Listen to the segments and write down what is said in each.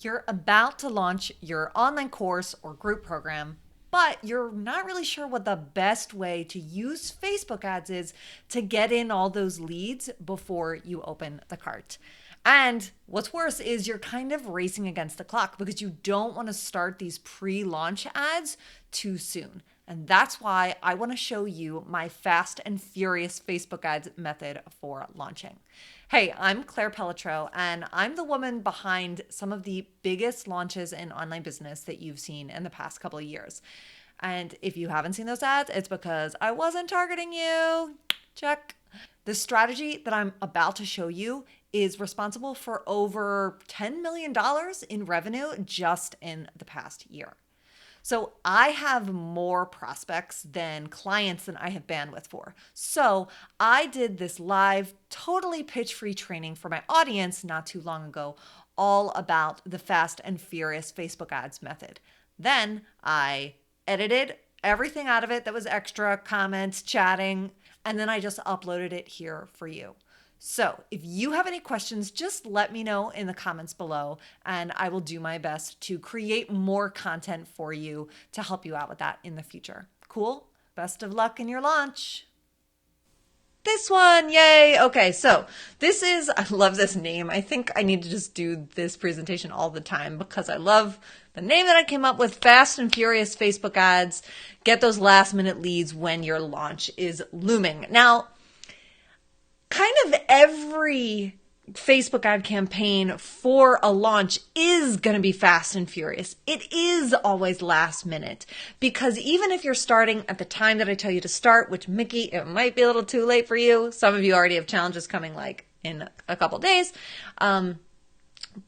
You're about to launch your online course or group program, but you're not really sure what the best way to use Facebook ads is to get in all those leads before you open the cart. And what's worse is you're kind of racing against the clock because you don't want to start these pre-launch ads too soon. And that's why I want to show you my fast and furious Facebook ads method for launching. Hey, I'm Claire Pelletreau, and I'm the woman behind some of the biggest launches in online business that you've seen in the past couple of years. And if you haven't seen those ads, it's because I wasn't targeting you. Check. The strategy that I'm about to show you is responsible for over $10 million in revenue just in the past year. So I have more prospects than clients than I have bandwidth for. So I did this live, totally pitch-free training for my audience not too long ago, all about the fast and furious Facebook ads method. Then I edited everything out of it that was extra, comments, chatting, and then I just uploaded it here for you. So if you have any questions, just let me know in the comments below, and I will do my best to create more content for you to help you out with that in the future. Cool? Best of luck in your launch. This one, yay. Okay, so I love this name. I think I need to just do this presentation all the time because I love the name that I came up with, Fast and Furious Facebook Ads. Get those last minute leads when your launch is looming. Now, kind of every Facebook ad campaign for a launch is going to be fast and furious. It is always last minute because even if you're starting at the time that I tell you to start, which Mickey, it might be a little too late for you. Some of you already have challenges coming like in a couple days.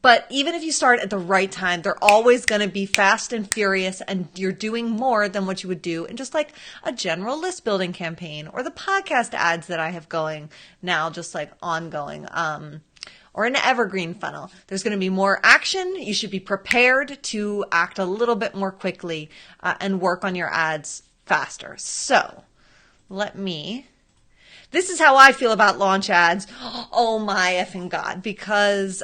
But even if you start at the right time, they're always going to be fast and furious, and you're doing more than what you would do in just like a general list building campaign or the podcast ads that I have going now, just like ongoing, or an evergreen funnel. There's going to be more action. You should be prepared to act a little bit more quickly and work on your ads faster. So this is how I feel about launch ads. Oh my effing God. Because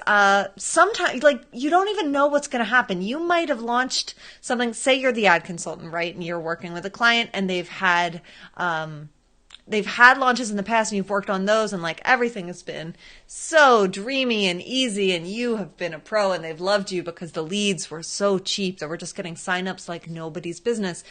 sometimes, like, you don't even know what's going to happen. You might have launched something, say you're the ad consultant, right? And you're working with a client and they've had launches in the past and you've worked on those and like everything has been so dreamy and easy and you have been a pro and they've loved you because the leads were so cheap that we're just getting signups like nobody's business.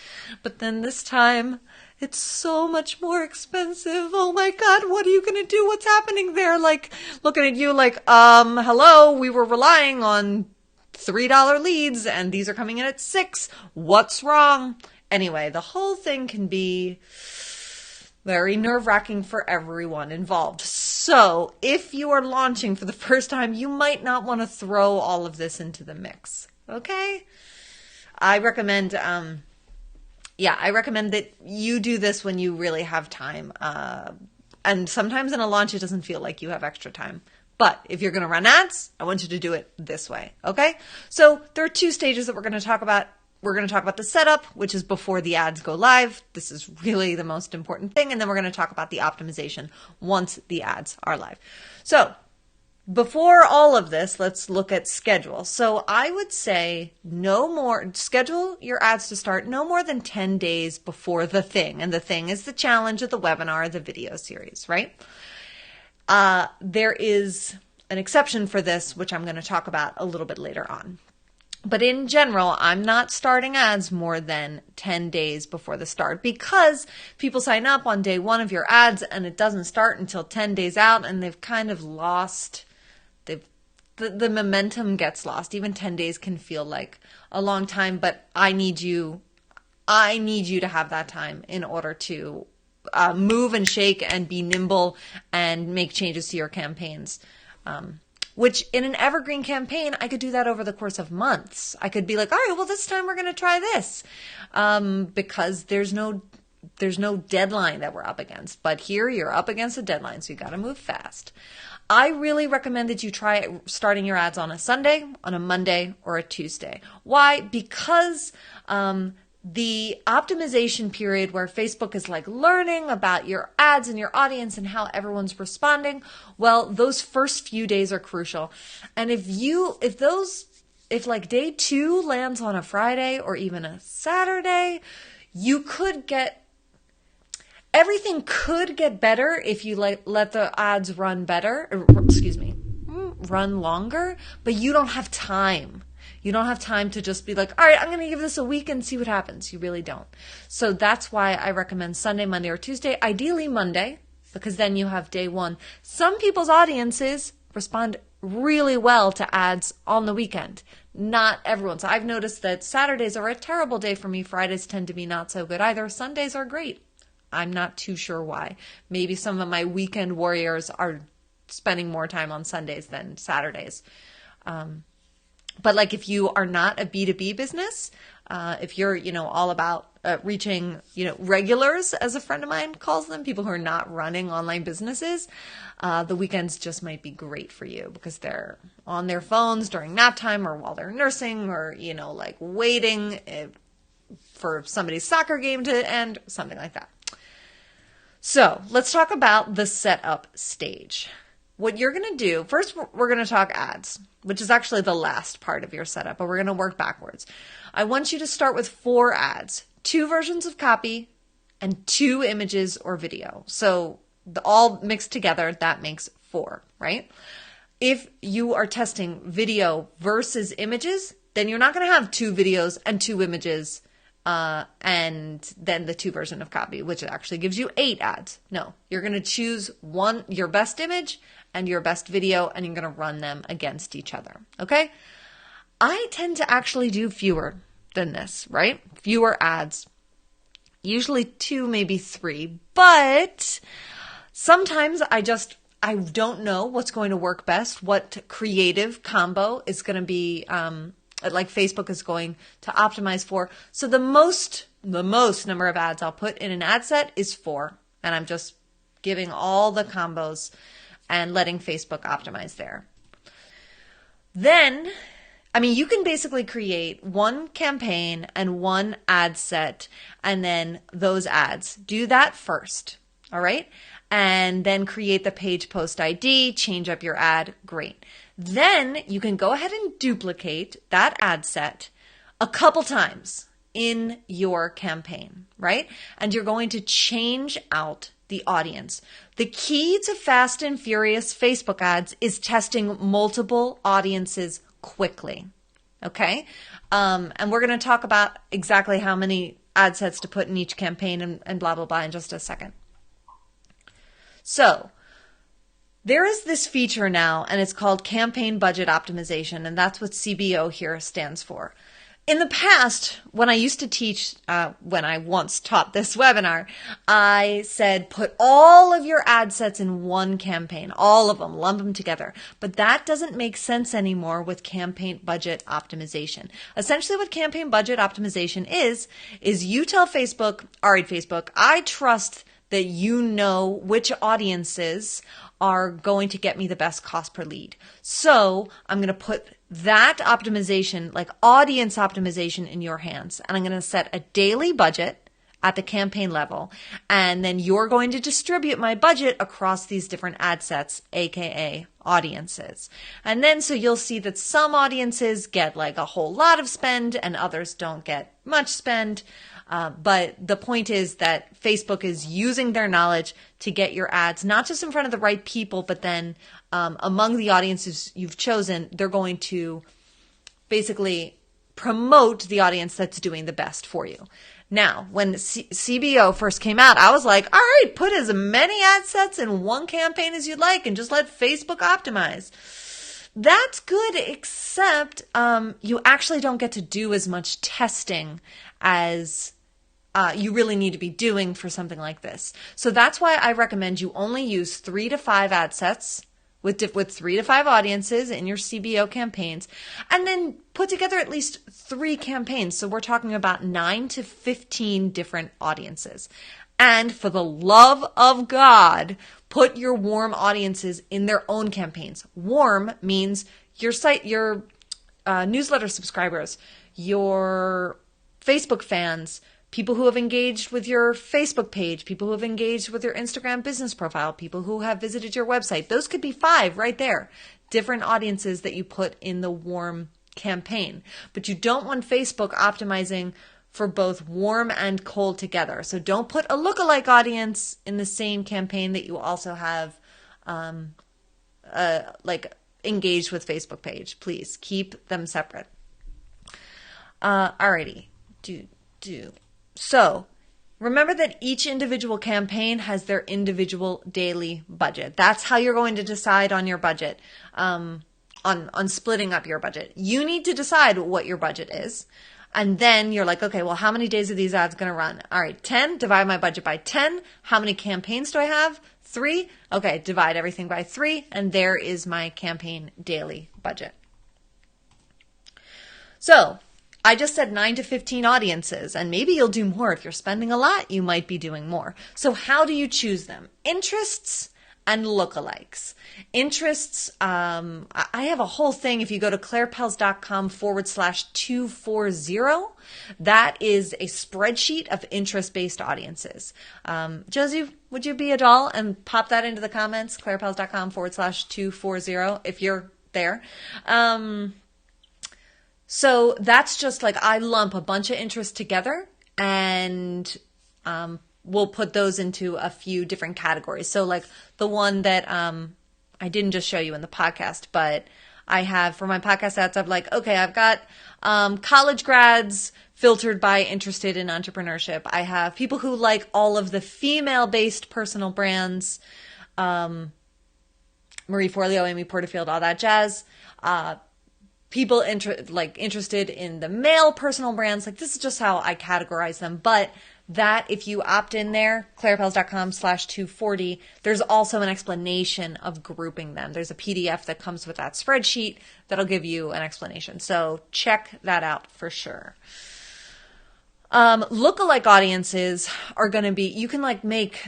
But then this time, it's so much more expensive. Oh my God, what are you going to do? What's happening there? Like looking at you like, hello, we were relying on $3 leads and these are coming in at $6. What's wrong? Anyway, the whole thing can be very nerve-wracking for everyone involved. So if you are launching for the first time, you might not want to throw all of this into the mix. Okay? I recommend that you do this when you really have time. And sometimes in a launch, it doesn't feel like you have extra time. But if you're going to run ads, I want you to do it this way. Okay? So there are two stages that we're going to talk about. We're going to talk about the setup, which is before the ads go live. This is really the most important thing. And then we're going to talk about the optimization once the ads are live. So before all of this, let's look at schedule. So I would say schedule your ads to start no more than 10 days before the thing. And the thing is the challenge of the webinar, the video series, right? There is an exception for this, which I'm going to talk about a little bit later on. But in general, I'm not starting ads more than 10 days before the start because people sign up on day one of your ads and it doesn't start until 10 days out and they've kind of lost, the momentum gets lost. Even 10 days can feel like a long time, but I need you to have that time in order to move and shake and be nimble and make changes to your campaigns. Which in an evergreen campaign, I could do that over the course of months. I could be like, all right, well, this time we're going to try this because there's no deadline that we're up against. But here you're up against a deadline, so you got to move fast. I really recommend that you try starting your ads on a Sunday, on a Monday, or a Tuesday. Why? Because the optimization period where Facebook is like learning about your ads and your audience and how everyone's responding, well, those first few days are crucial. And if if like day 2 lands on a Friday or even a Saturday, you could get, everything could get better if you let the ads run run longer, but you don't have time. You don't have time to just be like, all right, I'm going to give this a week and see what happens. You really don't. So that's why I recommend Sunday, Monday, or Tuesday, ideally Monday, because then you have day 1. Some people's audiences respond really well to ads on the weekend. Not everyone. So I've noticed that Saturdays are a terrible day for me. Fridays tend to be not so good either. Sundays are great. I'm not too sure why. Maybe some of my weekend warriors are spending more time on Sundays than Saturdays. But like if you are not a B2B business, if you're, all about reaching, regulars, as a friend of mine calls them, people who are not running online businesses, the weekends just might be great for you because they're on their phones during nap time or while they're nursing or, like waiting for somebody's soccer game to end, something like that. So let's talk about the setup stage. What you're going to do, first we're going to talk ads, which is actually the last part of your setup, but we're going to work backwards. I want you to start with 4 ads, 2 versions of copy, and 2 images or video. So all mixed together, that makes 4, right? If you are testing video versus images, then you're not going to have 2 videos and 2 images and then the 2 version of copy, which actually gives you 8 ads. No, you're going to choose your best image and your best video, and you're going to run them against each other. Okay. I tend to actually do fewer than this, right? Fewer ads, usually 2, maybe 3, but sometimes I don't know what's going to work best, what creative combo is going to be, like Facebook is going to optimize for. So the most number of ads I'll put in an ad set is 4. And I'm just giving all the combos and letting Facebook optimize there. Then, you can basically create 1 campaign and 1 ad set and then those ads. Do that first. All right. And then create the page post ID, change up your ad. Great. Then you can go ahead and duplicate that ad set a couple times in your campaign, right? And you're going to change out the audience. The key to fast and furious Facebook ads is testing multiple audiences quickly, okay? And we're going to talk about exactly how many ad sets to put in each campaign and blah, blah, blah in just a second. So there is this feature now, and it's called campaign budget optimization, and that's what CBO here stands for. In the past, when I used to teach, when I once taught this webinar, I said put all of your ad sets in 1 campaign, all of them, lump them together. But that doesn't make sense anymore with campaign budget optimization. Essentially what campaign budget optimization is you tell Facebook, all right, Facebook, I trust that you know which audiences are going to get me the best cost per lead. So I'm going to put that optimization, like audience optimization, in your hands. And I'm going to set a daily budget at the campaign level. And then you're going to distribute my budget across these different ad sets, AKA audiences. And then so you'll see that some audiences get like a whole lot of spend and others don't get much spend. But the point is that Facebook is using their knowledge to get your ads, not just in front of the right people, but then among the audiences you've chosen, they're going to basically promote the audience that's doing the best for you. Now, when CBO first came out, I was like, all right, put as many ad sets in 1 campaign as you'd like and just let Facebook optimize. That's good, except you actually don't get to do as much testing as you really need to be doing for something like this. So that's why I recommend you only use 3 to 5 ad sets with 3 to 5 audiences in your CBO campaigns, and then put together at least 3 campaigns. So we're talking about 9 to 15 different audiences. And for the love of God, put your warm audiences in their own campaigns. Warm means your newsletter subscribers, your Facebook fans, people who have engaged with your Facebook page, people who have engaged with your Instagram business profile, people who have visited your website. Those could be 5 right there. Different audiences that you put in the warm campaign. But you don't want Facebook optimizing for both warm and cold together. So don't put a lookalike audience in the same campaign that you also have like engaged with Facebook page. Please keep them separate. Alrighty. So remember that each individual campaign has their individual daily budget. That's how you're going to decide on your budget, on splitting up your budget. You need to decide what your budget is. And then you're like, okay, well, how many days are these ads going to run? All right, 10, divide my budget by 10. How many campaigns do I have? 3. Okay, divide everything by 3. And there is my campaign daily budget. So I just said 9 to 15 audiences, and maybe you'll do more. If you're spending a lot, you might be doing more. So how do you choose them? Interests and lookalikes. Interests, I have a whole thing. If you go to clairepells.com/240, that is a spreadsheet of interest-based audiences. Josie, would you be a doll and pop that into the comments? clairepells.com/240 if you're there. So that's just like I lump a bunch of interests together and we'll put those into a few different categories. So like the one that I didn't just show you in the podcast, but I have for my podcast ads, I'm like, okay, I've got college grads filtered by interested in entrepreneurship. I have people who like all of the female-based personal brands, Marie Forleo, Amy Porterfield, all that jazz. People interested in the male personal brands. Like this is just how I categorize them. But that if you opt in there, clairepells.com/240, there's also an explanation of grouping them. There's a PDF that comes with that spreadsheet that'll give you an explanation. So check that out for sure. Lookalike audiences are going to be, you can like make,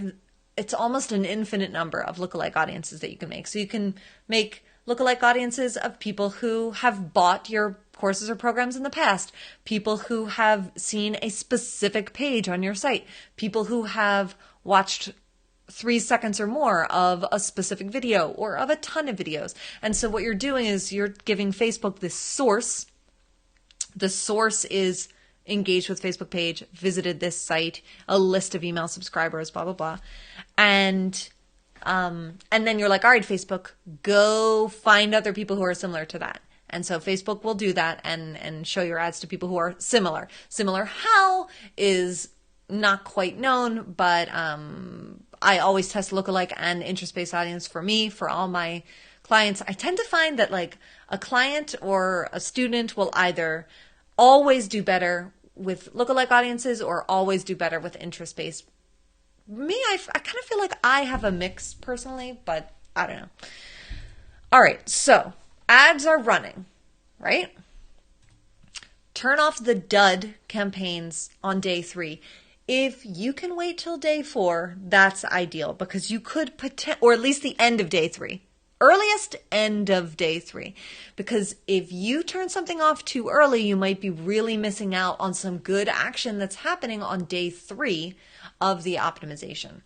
it's almost an infinite number of lookalike audiences that you can make. So you can make lookalike audiences of people who have bought your courses or programs in the past, people who have seen a specific page on your site, people who have watched 3 seconds or more of a specific video or of a ton of videos. And so what you're doing is you're giving Facebook this source. The source is engaged with Facebook page, visited this site, a list of email subscribers, blah, blah, blah. And then you're like, all right, Facebook, go find other people who are similar to that. And so Facebook will do that and show your ads to people who are similar. Similar how is not quite known, but I always test lookalike and interest-based audience for me, for all my clients. I tend to find that like a client or a student will either always do better with lookalike audiences or always do better with interest-based. Me, I kind of feel like I have a mix personally, but I don't know. All right, so ads are running, right? Turn off the dud campaigns on day 3. If you can wait till day 4, that's ideal because you could or at least the end of day 3. Earliest end of day 3. Because if you turn something off too early, you might be really missing out on some good action that's happening on day 3 of the optimization.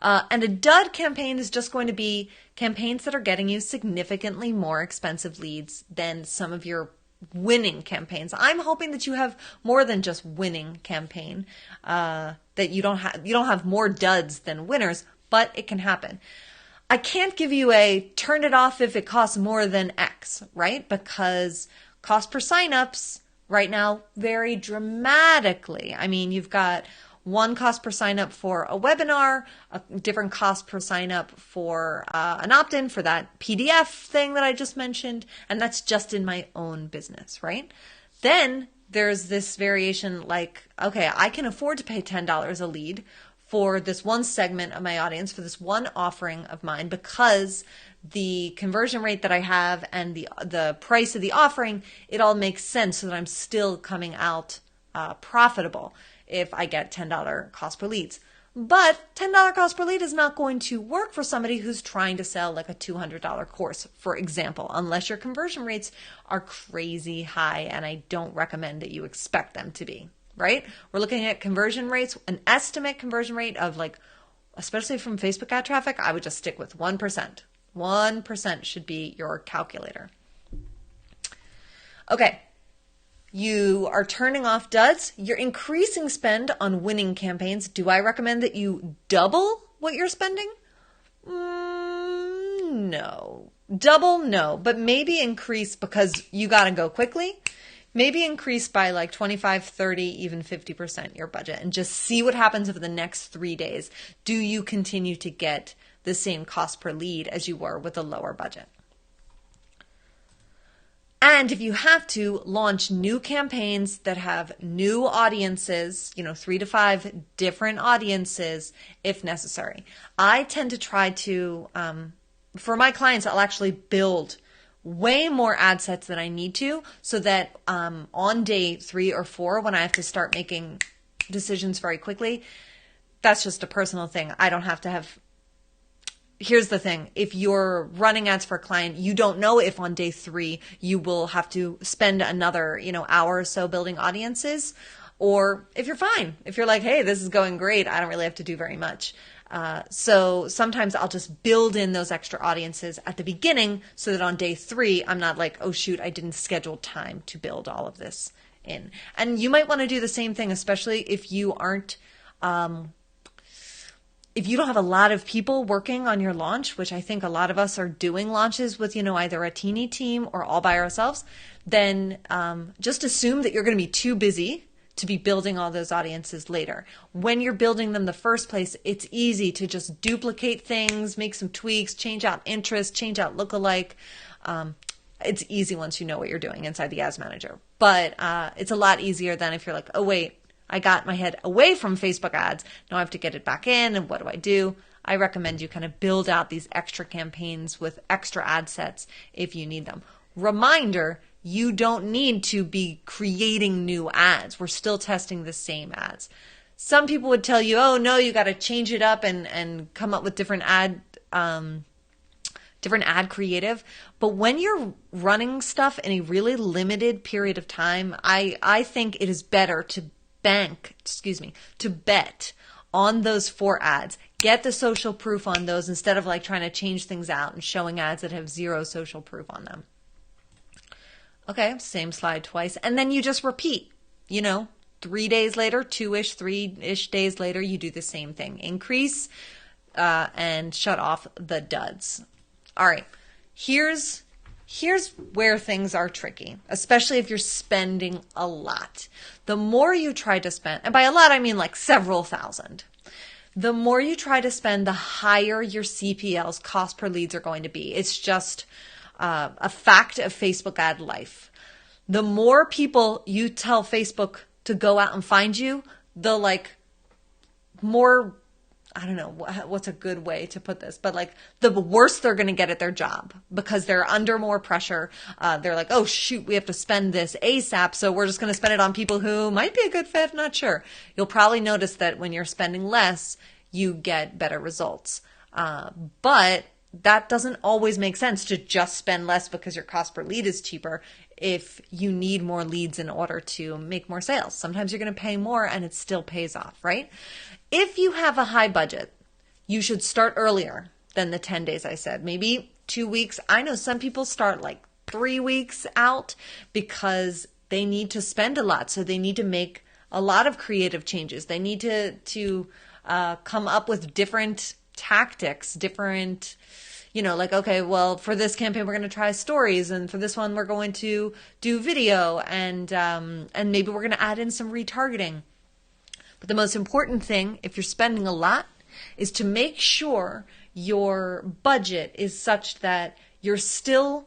And a dud campaign is just going to be campaigns that are getting you significantly more expensive leads than some of your winning campaigns. I'm hoping that you have more than just winning campaign, that you don't have more duds than winners, but it can happen. I can't give you a turn it off if it costs more than X, right? Because cost per signups right now vary dramatically. I mean, you've got one cost per sign up for a webinar, a different cost per sign up for an opt-in for that PDF thing that I just mentioned, and that's just in my own business, right? Then there's this variation like, okay, I can afford to pay $10 a lead for this one segment of my audience, for this one offering of mine, because the conversion rate that I have and the price of the offering, it all makes sense so that I'm still coming out profitable if I get $10 cost per leads. But $10 cost per lead is not going to work for somebody who's trying to sell like a $200 course, for example, unless your conversion rates are crazy high, and I don't recommend that you expect them to be, right? We're looking at conversion rates, an estimate conversion rate of like, especially from Facebook ad traffic, I would just stick with 1%. 1% should be your calculator. Okay. You are turning off duds. You're increasing spend on winning campaigns. Do I recommend that you double what you're spending? No. Double, no. But maybe increase because you got to go quickly. Maybe increase by like 25, 30, even 50% your budget and just see what happens over the next 3 days. Do you continue to get the same cost per lead as you were with a lower budget? And if you have to, launch new campaigns that have new audiences, 3 to 5 different audiences if necessary. I tend to try to, for my clients, I'll actually build way more ad sets than I need to so that on day 3 or 4, when I have to start making decisions very quickly, that's just a personal thing. I don't have to have. Here's the thing. If you're running ads for a client, you don't know if on day 3 you will have to spend another, hour or so building audiences, or if you're fine. If you're like, hey, this is going great, I don't really have to do very much. So sometimes I'll just build in those extra audiences at the beginning so that on day 3, I'm not like, oh shoot, I didn't schedule time to build all of this in. And you might want to do the same thing, especially if you aren't, if you don't have a lot of people working on your launch, which I think a lot of us are doing launches with, either a teeny team or all by ourselves, then just assume that you're going to be too busy to be building all those audiences later. When you're building them the first place, it's easy to just duplicate things, make some tweaks, change out interest, change out lookalike. It's easy once you know what you're doing inside the ads manager. But it's a lot easier than if you're like, oh wait, I got my head away from Facebook ads. Now I have to get it back in, and what do I do? I recommend you kind of build out these extra campaigns with extra ad sets if you need them. Reminder, you don't need to be creating new ads. We're still testing the same ads. Some people would tell you, oh no, you got to change it up and come up with different ad creative. But when you're running stuff in a really limited period of time, I think it is better to bet on those 4 ads. Get the social proof on those instead of like trying to change things out and showing ads that have 0 social proof on them. Okay, same slide twice. And then you just repeat, 3 days later, 2-ish, 3-ish days later, you do the same thing. Increase and shut off the duds. All right, here's where things are tricky, especially if you're spending a lot. The more you try to spend, and by a lot I mean like several thousand, the more you try to spend, the higher your CPLs, cost per leads, are going to be. It's just a fact of Facebook ad life. The more people you tell Facebook to go out and find you, the more, I don't know what's a good way to put this, but the worse they're going to get at their job because they're under more pressure. They're like, oh shoot, we have to spend this ASAP. So we're just going to spend it on people who might be a good fit. Not sure. You'll probably notice that when you're spending less, you get better results. But that doesn't always make sense to just spend less because your cost per lead is cheaper if you need more leads in order to make more sales. Sometimes you're going to pay more and it still pays off, right? If you have a high budget, you should start earlier than the 10 days I said. Maybe 2 weeks. I know some people start 3 weeks out because they need to spend a lot. So they need to make a lot of creative changes. They need to come up with different tactics, different, okay, well, for this campaign, we're going to try stories. And for this one, we're going to do video and maybe we're going to add in some retargeting. But the most important thing, if you're spending a lot, is to make sure your budget is such that you're still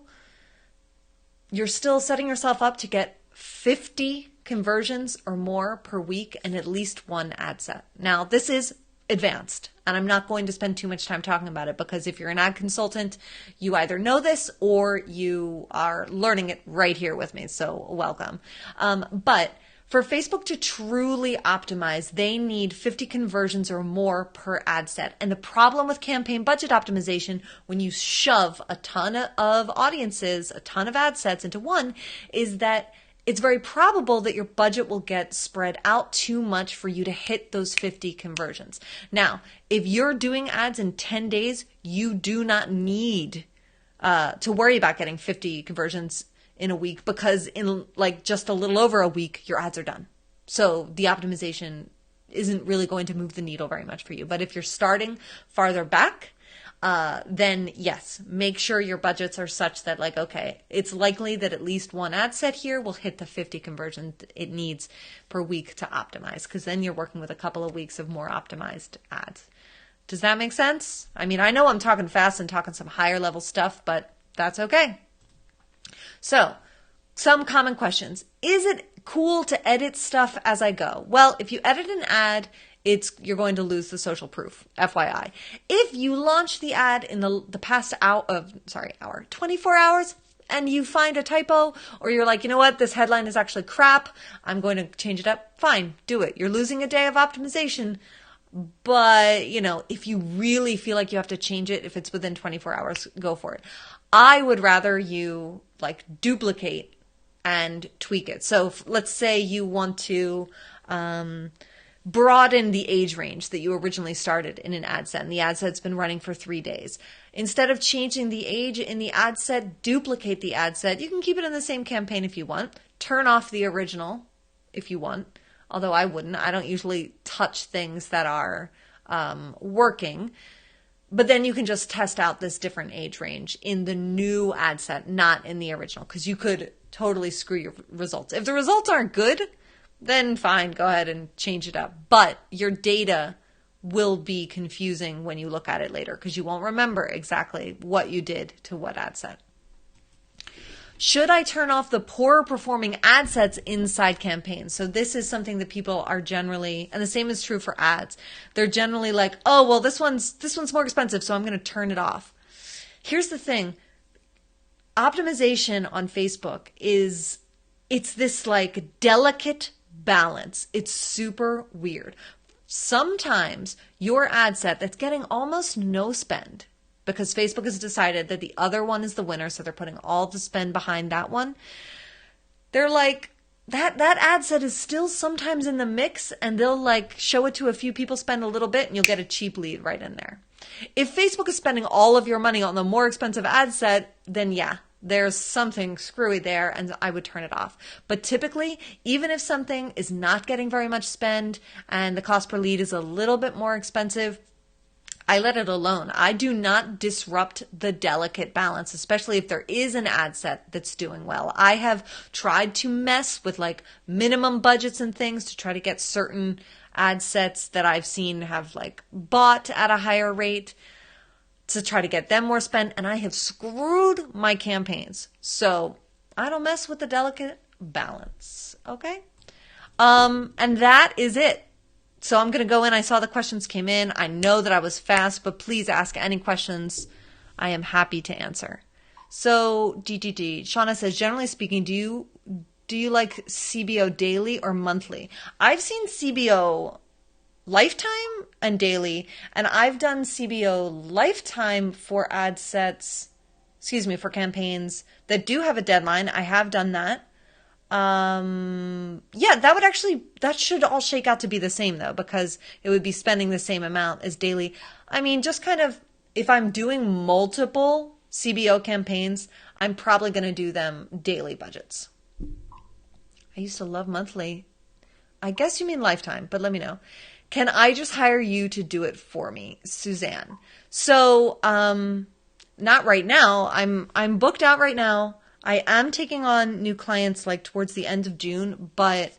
setting yourself up to get 50 conversions or more per week and at least 1 ad set. Now, this is advanced, and I'm not going to spend too much time talking about it because if you're an ad consultant, you either know this or you are learning it right here with me. So welcome. But for Facebook to truly optimize, they need 50 conversions or more per ad set. And the problem with campaign budget optimization, when you shove a ton of audiences, a ton of ad sets into one, is that it's very probable that your budget will get spread out too much for you to hit those 50 conversions. Now, if you're doing ads in 10 days, you do not need to worry about getting 50 conversions in a week, because in like just a little over a week, your ads are done. So the optimization isn't really going to move the needle very much for you. But if you're starting farther back, then yes, make sure your budgets are such that like, okay, it's likely that at least one ad set here will hit the 50 conversions it needs per week to optimize, because then you're working with a couple of weeks of more optimized ads. Does that make sense? I mean, I know I'm talking fast and talking some higher level stuff, but that's okay. So, some common questions. Is it cool to edit stuff as I go? Well, if you edit an ad, you're going to lose the social proof, FYI. If you launch the ad in the past 24 hours, and you find a typo, or you're like, you know what, this headline is actually crap, I'm going to change it up, fine, do it. You're losing a day of optimization. But, you know, if you really feel like you have to change it, if it's within 24 hours, go for it. I would rather you like duplicate and tweak it. So let's say you want to broaden the age range that you originally started in an ad set, and the ad set's been running for 3 days. Instead of changing the age in the ad set, duplicate the ad set. You can keep it in the same campaign if you want. Turn off the original if you want. Although I wouldn't. I don't usually touch things that are working. But then you can just test out this different age range in the new ad set, not in the original, because you could totally screw your results. If the results aren't good, then fine, go ahead and change it up. But your data will be confusing when you look at it later, because you won't remember exactly what you did to what ad set. Should I turn off the poorer performing ad sets inside campaigns? So this is something that people are generally, and the same is true for ads. They're generally like, oh, well, this one's more expensive, so I'm going to turn it off. Here's the thing. Optimization on Facebook it's this like delicate balance. It's super weird. Sometimes your ad set that's getting almost no spend, because Facebook has decided that the other one is the winner, so they're putting all the spend behind that one. They're like, that ad set is still sometimes in the mix, and they'll like show it to a few people, spend a little bit, and you'll get a cheap lead right in there. If Facebook is spending all of your money on the more expensive ad set, then yeah, there's something screwy there, and I would turn it off. But typically, even if something is not getting very much spend and the cost per lead is a little bit more expensive, I let it alone. I do not disrupt the delicate balance, especially if there is an ad set that's doing well. I have tried to mess with like minimum budgets and things to try to get certain ad sets that I've seen have like bought at a higher rate to try to get them more spend, and I have screwed my campaigns. So I don't mess with the delicate balance. Okay? And that is it. So I'm going to go in. I saw the questions came in. I know that I was fast, but please ask any questions. I am happy to answer. So Shauna says, generally speaking, do you like CBO daily or monthly? I've seen CBO lifetime and daily, and I've done CBO lifetime for ad sets, for campaigns that do have a deadline. I have done that. Yeah, that should all shake out to be the same though, because it would be spending the same amount as daily. I mean, just kind of, if I'm doing multiple CBO campaigns, I'm probably going to do them daily budgets. I used to love monthly. I guess you mean lifetime, but let me know. Can I just hire you to do it for me, Suzanne? So, not right now. I'm booked out right now. I am taking on new clients like towards the end of June, but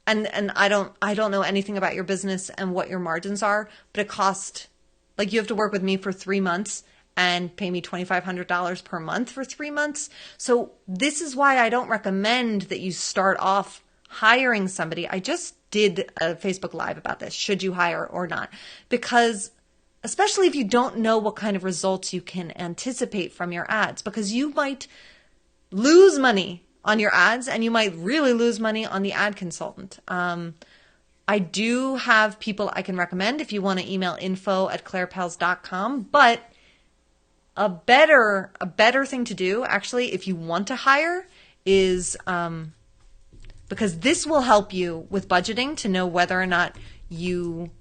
and I don't know anything about your business and what your margins are, but it costs, like, you have to work with me for 3 months and pay me $2,500 per month for 3 months. So this is why I don't recommend that you start off hiring somebody. I just did a Facebook Live about this. Should you hire or not? Because especially if you don't know what kind of results you can anticipate from your ads, because you might lose money on your ads and you might really lose money on the ad consultant. I do have people I can recommend if you want to email info@clairepels.com, but a better thing to do, actually, if you want to hire, is because this will help you with budgeting to know whether or not you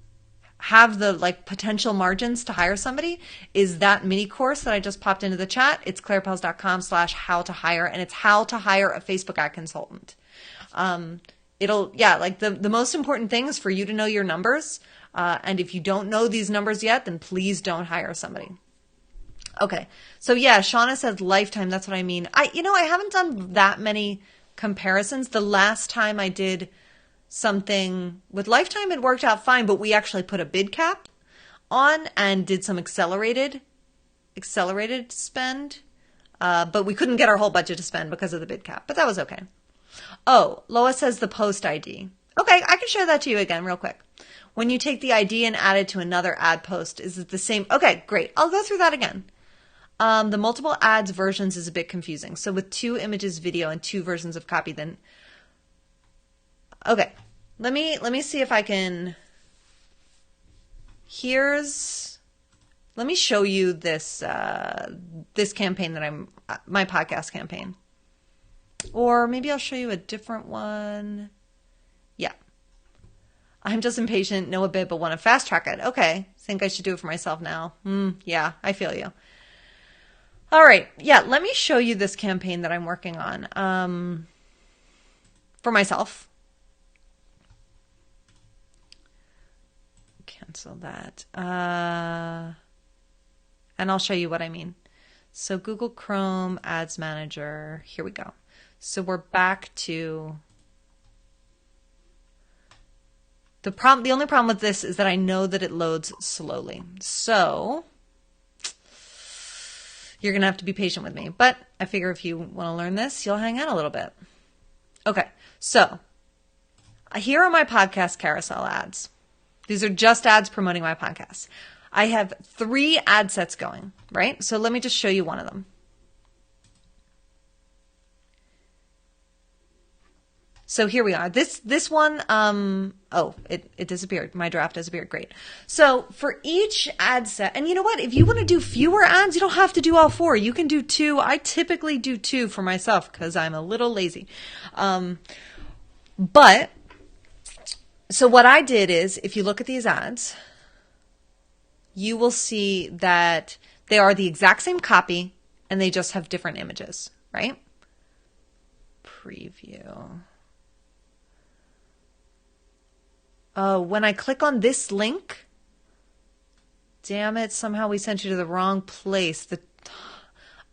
have the like potential margins to hire somebody is that mini course that I just popped into the chat. It's clairepels.com/how to hire, and it's how to hire a Facebook ad consultant. Like the most important thing is for you to know your numbers. And if you don't know these numbers yet, then please don't hire somebody. Okay. So yeah, Shauna says lifetime. That's what I mean. I haven't done that many comparisons. The last time I did something with lifetime, it worked out fine, but we actually put a bid cap on and did some accelerated spend. But we couldn't get our whole budget to spend because of the bid cap, but that was okay. Oh, Lois says the post ID. Okay, I can share that to you again real quick. When you take the ID and add it to another ad post, is it the same? Okay, great. I'll go through that again. The multiple ads versions is a bit confusing. So with 2 images, video, and 2 versions of copy, then okay. Let me see if I can. Let me show you this this campaign that my podcast campaign. Or maybe I'll show you a different one. Yeah. I'm just impatient, know a bit, but want to fast track it. Okay. Think I should do it for myself now. Yeah, I feel you. All right. Yeah, let me show you this campaign that I'm working on for myself. Cancel that. And I'll show you what I mean. So Google Chrome Ads Manager. Here we go. So we're back to the problem. The only problem with this is that I know that it loads slowly. So you're going to have to be patient with me. But I figure if you want to learn this, you'll hang out a little bit. Okay. So here are my podcast carousel ads. These are just ads promoting my podcast. I have 3 ad sets going, right? So let me just show you one of them. So here we are. This one, it disappeared. My draft disappeared. Great. So for each ad set, and you know what? If you want to do fewer ads, you don't have to do all 4. You can do 2. I typically do 2 for myself because I'm a little lazy. But so what I did is, if you look at these ads, you will see that they are the exact same copy and they just have different images, right? Preview. Oh, when I click on this link, damn it, somehow we sent you to the wrong place. The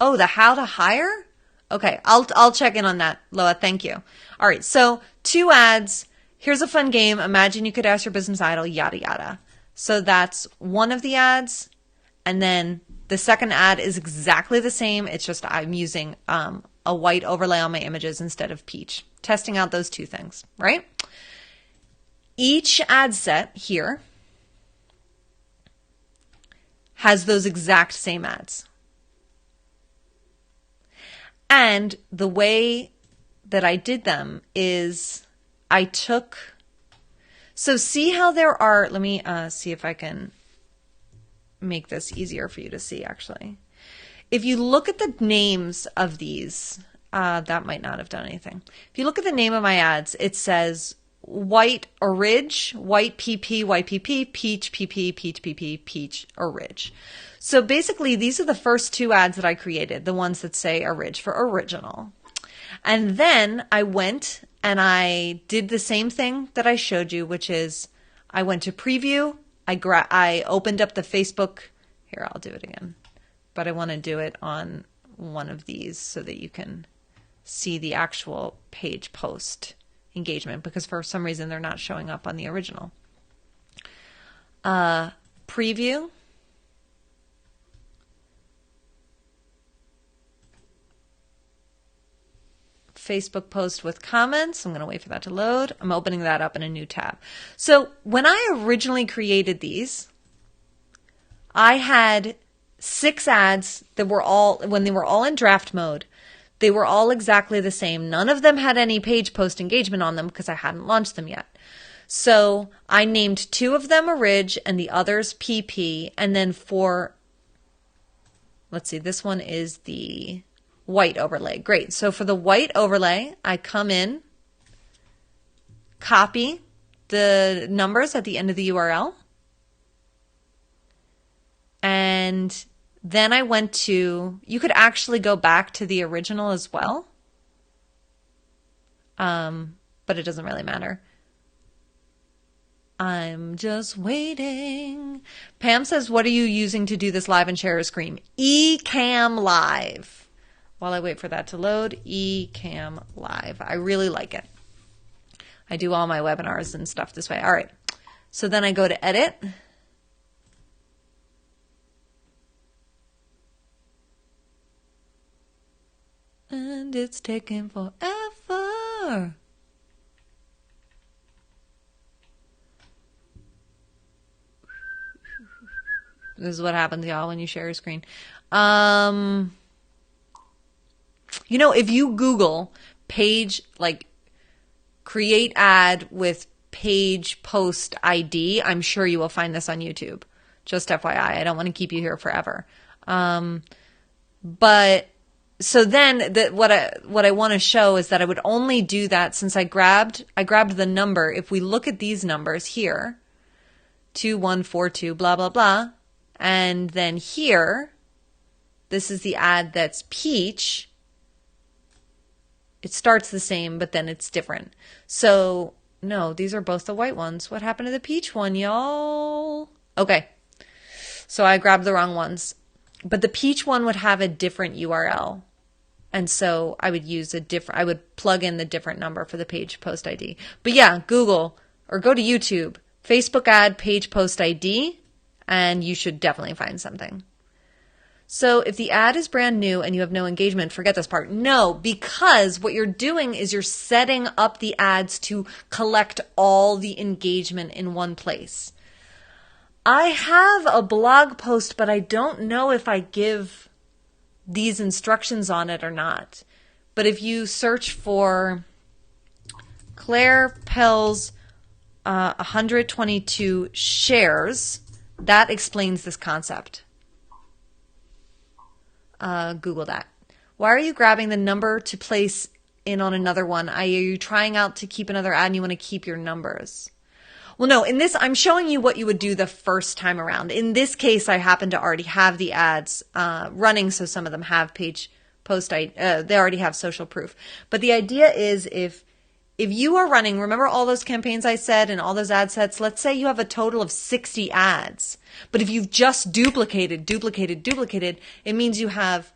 how to hire? Okay, I'll check in on that, Loa. Thank you. All right, so 2 ads. Here's a fun game. Imagine you could ask your business idol, yada, yada. So that's one of the ads. And then the second ad is exactly the same. It's just I'm using a white overlay on my images instead of peach. Testing out those 2 things, right? Each ad set here has those exact same ads. And the way that I did them is so see how there are, let me see if I can make this easier for you to see actually. If you look at the names of these, that might not have done anything. If you look at the name of my ads, it says white orig, white PP, white PP, peach PP, peach PP, peach orig. So basically these are the first 2 ads that I created, the ones that say orig for original. And then I went and I did the same thing that I showed you, which is I went to preview. I opened up the Facebook. Here, I'll do it again. But I want to do it on one of these so that you can see the actual page post engagement, because for some reason they're not showing up on the original. Preview. Facebook post with comments. I'm going to wait for that to load. I'm opening that up in a new tab. So when I originally created these, I had 6 ads that were all, when they were all in draft mode, they were all exactly the same. None of them had any page post engagement on them because I hadn't launched them yet. So I named 2 of them orig and the others PP. And then for, let's see, this one is the white overlay. Great. So for the white overlay, I come in, copy the numbers at the end of the URL, And then I went to, you could actually go back to the original as well. But it doesn't really matter. I'm just waiting. Pam says, what are you using to do this live and share a screen? Ecamm Live. While I wait for that to load, Ecamm Live. I really like it. I do all my webinars and stuff this way. All right. So then I go to edit. And it's taking forever. This is what happens, y'all, when you share your screen. You know, if you Google page, like create ad with page post ID, I'm sure you will find this on YouTube. Just FYI, I don't want to keep you here forever. But so then what I want to show is that I would only do that since I grabbed the number. If we look at these numbers here, 2142, blah, blah, blah. And then here, this is the ad that's peach. It starts the same, but then it's different. So, no, these are both the white ones. What happened to the peach one, y'all? Okay. So I grabbed the wrong ones. But the peach one would have a different URL. And so I would plug in the different number for the page post ID. But yeah, Google or go to YouTube, Facebook ad page post ID, and you should definitely find something. So if the ad is brand new and you have no engagement, forget this part. No, because what you're doing is you're setting up the ads to collect all the engagement in one place. I have a blog post, but I don't know if I give these instructions on it or not. But if you search for Claire Pell's 122 shares, that explains this concept. Google that. Why are you grabbing the number to place in on another one? Are you trying out to keep another ad and you want to keep your numbers? Well, no, in this, I'm showing you what you would do the first time around. In this case, I happen to already have the ads running, so some of them have page post, they already have social proof. But the idea is if you are running, remember all those campaigns I said and all those ad sets, let's say you have a total of 60 ads. But if you've just duplicated, it means you have,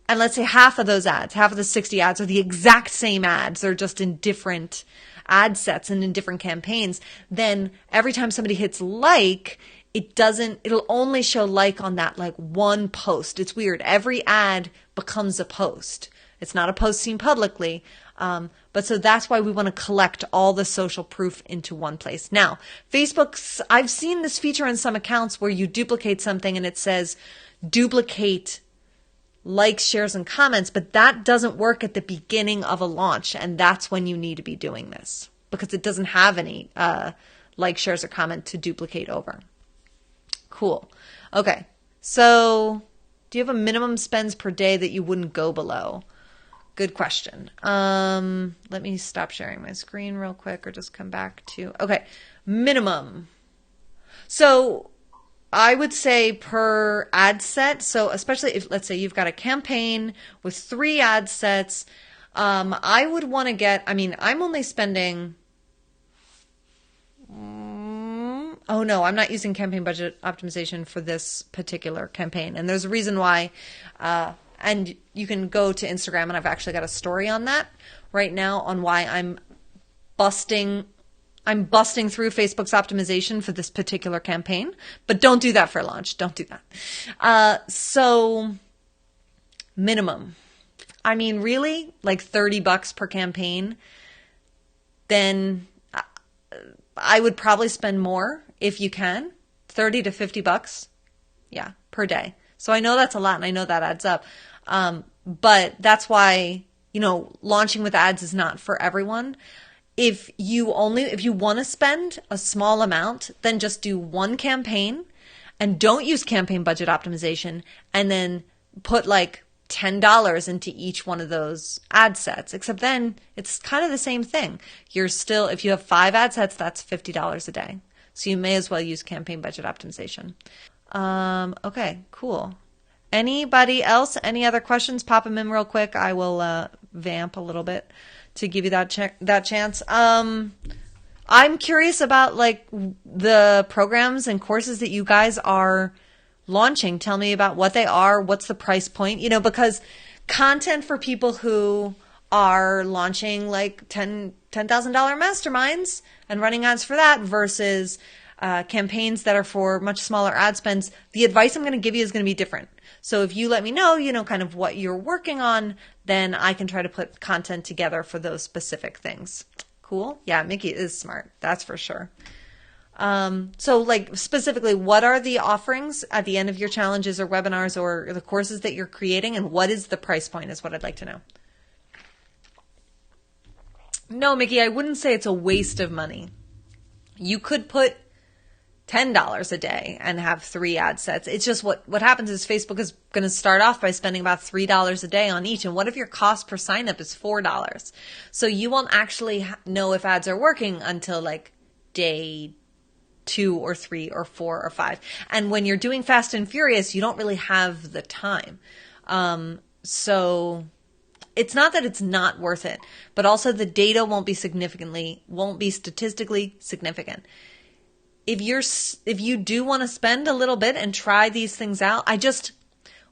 and let's say half of those ads, half of the 60 ads are the exact same ads. They're just in different ad sets and in different campaigns. Then every time somebody hits like, it'll only show like on that like one post. It's weird. Every ad becomes a post. It's not a post seen publicly. But so that's why we want to collect all the social proof into one place. Now, I've seen this feature on some accounts where you duplicate something and it says duplicate likes, shares, and comments, but that doesn't work at the beginning of a launch. And that's when you need to be doing this because it doesn't have any like, shares, or comment to duplicate over. Cool. Okay. So do you have a minimum spends per day that you wouldn't go below? Good question. Let me stop sharing my screen real quick or just come back to, okay, minimum. So I would say per ad set. So especially if, let's say you've got a campaign with 3 ad sets, I would want to get, I'm only spending, oh no, I'm not using campaign budget optimization for this particular campaign. And there's a reason why, and you can go to Instagram, and I've actually got a story on that right now on why I'm busting through Facebook's optimization for this particular campaign. But don't do that for launch. Don't do that. So minimum. Really, like $30 per campaign. Then I would probably spend more if you can. $30 to $50. Yeah, per day. So I know that's a lot, and I know that adds up. But that's why, launching with ads is not for everyone. If you want to spend a small amount, then just do one campaign and don't use campaign budget optimization, and then put like $10 into each one of those ad sets. Except then it's kind of the same thing. If you have 5 ad sets, that's $50 a day. So you may as well use campaign budget optimization. Okay, cool. Anybody else? Any other questions? Pop them in real quick. I will vamp a little bit to give you that chance. I'm curious about like the programs and courses that you guys are launching. Tell me about what they are. What's the price point? Because content for people who are launching like $10,000 masterminds and running ads for that versus campaigns that are for much smaller ad spends, the advice I'm going to give you is going to be different. So if you let me know, kind of what you're working on, then I can try to put content together for those specific things. Cool? Yeah, Mickey is smart. That's for sure. So like specifically, what are the offerings at the end of your challenges or webinars or the courses that you're creating, and what is the price point is what I'd like to know. No, Mickey, I wouldn't say it's a waste of money. You could put $10 a day and have 3 ad sets. It's just what happens is Facebook is going to start off by spending about $3 a day on each. And what if your cost per sign up is $4? So you won't actually know if ads are working until like day 2 or 3 or 4 or 5. And when you're doing fast and furious, you don't really have the time. So it's not that it's not worth it, but also the data won't be statistically significant. If you do want to spend a little bit and try these things out,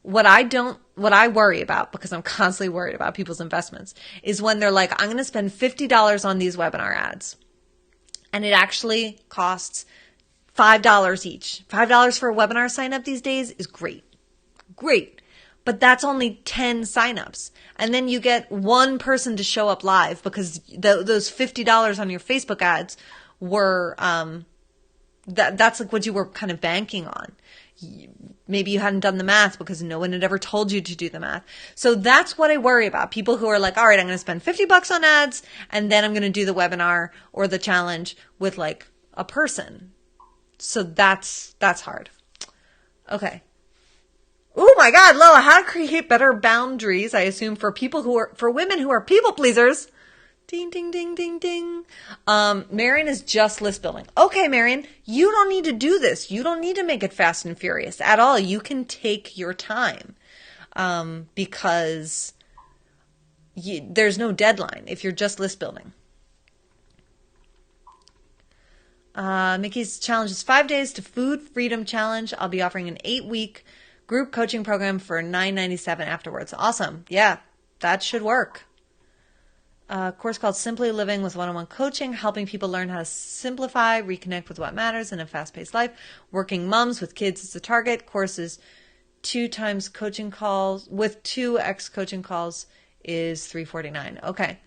what I worry about, because I'm constantly worried about people's investments, is when they're like, I'm going to spend $50 on these webinar ads. And it actually costs $5 each. $5 for a webinar sign up these days is great. Great. But that's only 10 signups. And then you get one person to show up live because those $50 on your Facebook ads were, that's like what you were kind of banking on. Maybe you hadn't done the math because no one had ever told you to do the math. So that's what I worry about. People who are like, all right, I'm going to spend $50 on ads and then I'm going to do the webinar or the challenge with like a person. So that's hard. Okay. Oh my God, Lola, how to create better boundaries, I assume, for women who are people pleasers. Ding, ding, ding, ding, ding. Marion is just list building. Okay, Marion, you don't need to do this. You don't need to make it fast and furious at all. You can take your time, because there's no deadline if you're just list building. Mickey's challenge is 5 days to Food Freedom Challenge. I'll be offering an 8-week group coaching program for $9.97 afterwards. Awesome. Yeah, that should work. A course called Simply Living with One-on-One Coaching, helping people learn how to simplify, reconnect with what matters in a fast-paced life. Working moms with kids is the target. Course is 2 times coaching calls with 2x coaching calls is $349. Okay.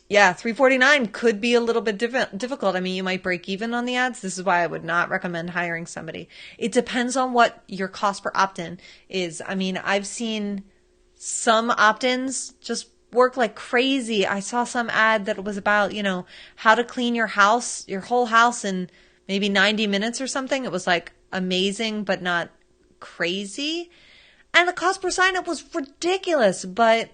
Yeah, $349 could be a little bit difficult. I mean, you might break even on the ads. This is why I would not recommend hiring somebody. It depends on what your cost per opt-in is. I mean, I've seen some opt-ins just work like crazy. I saw some ad that was about, how to clean your house, your whole house in maybe 90 minutes or something. It was like amazing, but not crazy. And the cost per sign up was ridiculous. But,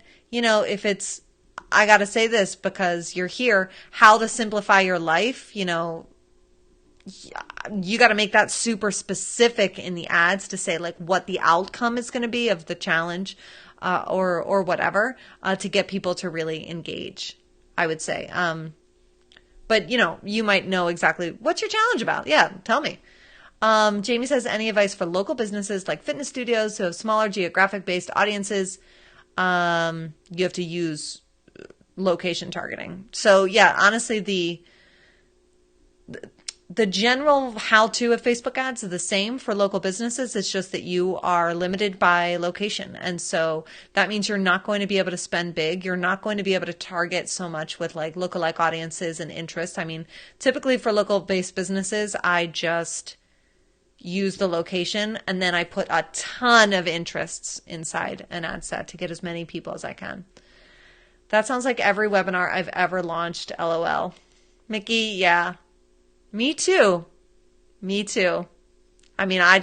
I got to say this because you're here, how to simplify your life, you got to make that super specific in the ads to say like what the outcome is going to be of the challenge, or whatever, to get people to really engage, I would say. But you might know exactly what's your challenge about. Yeah. Tell me. Jamie says, any advice for local businesses like fitness studios who have smaller geographic based audiences? You have to use location targeting. So yeah, honestly, the general how-to of Facebook ads is the same for local businesses. It's just that you are limited by location. And so that means you're not going to be able to spend big. You're not going to be able to target so much with like lookalike audiences and interest. I mean, typically for local-based businesses, I just use the location and then I put a ton of interests inside an ad set to get as many people as I can. That sounds like every webinar I've ever launched, LOL. Mickey, yeah. Me too. I mean, I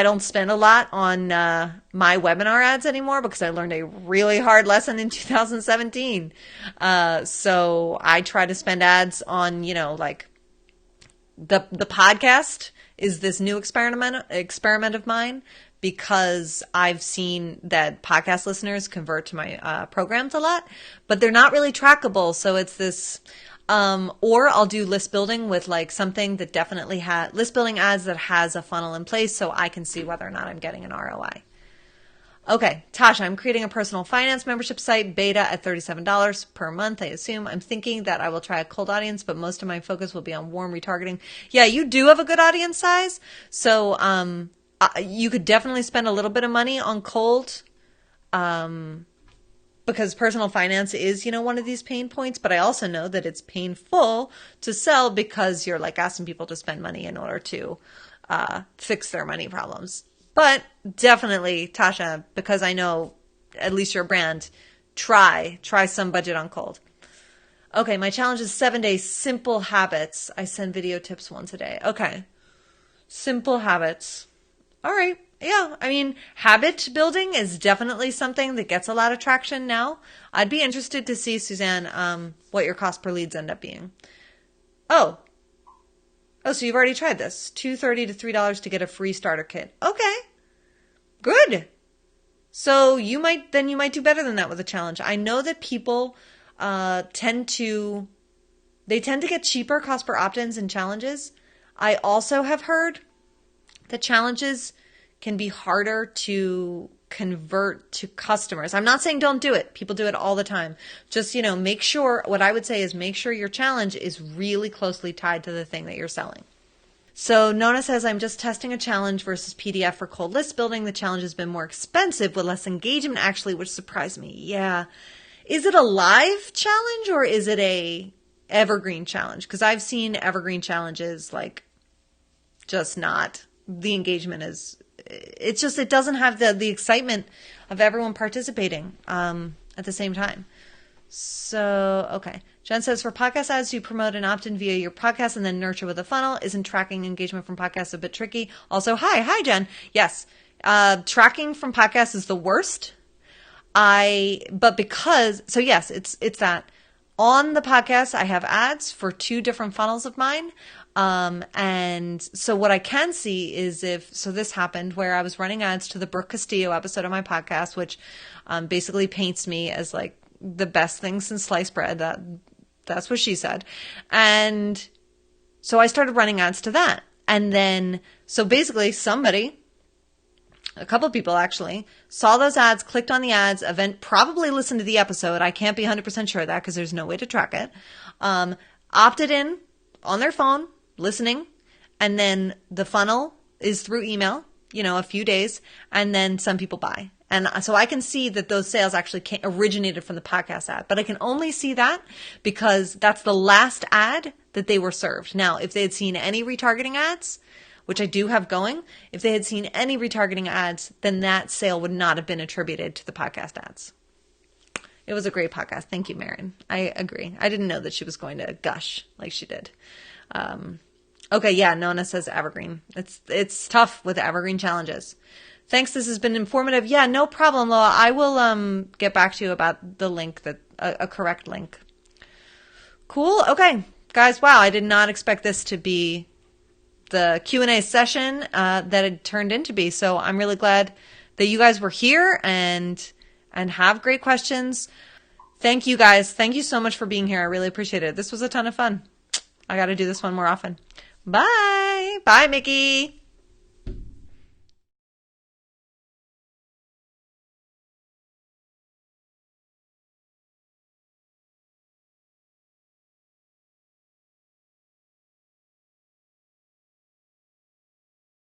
don't spend a lot on my webinar ads anymore because I learned a really hard lesson in 2017. So I try to spend ads on, like the podcast is this new experiment of mine, because I've seen that podcast listeners convert to my programs a lot, but they're not really trackable. So it's this, or I'll do list building with like something that definitely has list building ads that has a funnel in place so I can see whether or not I'm getting an ROI. Okay, Tasha, I'm creating a personal finance membership site, beta at $37 per month, I assume. I'm thinking that I will try a cold audience, but most of my focus will be on warm retargeting. Yeah, you do have a good audience size. So you could definitely spend a little bit of money on cold, because personal finance is, one of these pain points. But I also know that it's painful to sell because you're like asking people to spend money in order to fix their money problems. But definitely, Tasha, because I know at least your brand, try some budget on cold. Okay, my challenge is 7 days, simple habits. I send video tips once a day. Okay, simple habits. All right. Yeah, I mean, habit building is definitely something that gets a lot of traction now. I'd be interested to see, Suzanne, what your cost per leads end up being. Oh, so you've already tried this. $2.30 to $3 to get a free starter kit. Okay, good. So you might do better than that with a challenge. I know that people tend to get cheaper cost per opt-ins in challenges. I also have heard that challenges can be harder to convert to customers. I'm not saying don't do it. People do it all the time. Just, make sure, what I would say is make sure your challenge is really closely tied to the thing that you're selling. So Nona says, I'm just testing a challenge versus PDF for cold list building. The challenge has been more expensive with less engagement actually, which surprised me. Yeah. Is it a live challenge or is it a evergreen challenge? Because I've seen evergreen challenges like just not, the engagement is, it doesn't have the excitement of everyone participating at the same time. So, okay. Jen says, for podcast ads, you promote an opt-in via your podcast and then nurture with a funnel. Isn't tracking engagement from podcasts a bit tricky? Also, hi, Jen. Yes. Tracking from podcasts is the worst. So yes, it's that. On the podcast, I have ads for 2 different funnels of mine. And so what I can see is this happened where I was running ads to the Brooke Castillo episode of my podcast, which basically paints me as like the best thing since sliced bread. That's what she said. And so I started running ads to that. And then, so basically a couple of people actually saw those ads, clicked on the ads, probably listened to the episode. I can't be 100% sure of that because there's no way to track it. Opted in on their phone, listening. And then the funnel is through email, a few days. And then some people buy. And so I can see that those sales actually originated from the podcast ad, but I can only see that because that's the last ad that they were served. Now, if they had seen any retargeting ads, which I do have going, if they had seen any retargeting ads, then that sale would not have been attributed to the podcast ads. It was a great podcast. Thank you, Marin. I agree. I didn't know that she was going to gush like she did. Okay, yeah, Nona says evergreen. It's tough with evergreen challenges. Thanks. This has been informative. Yeah, no problem, Loa. I will get back to you about the link, a correct link. Cool. Okay, guys. Wow, I did not expect this to be the Q&A session that it turned into be. So I'm really glad that you guys were here and have great questions. Thank you, guys. Thank you so much for being here. I really appreciate it. This was a ton of fun. I got to do this one more often. Bye. Bye, Mickey.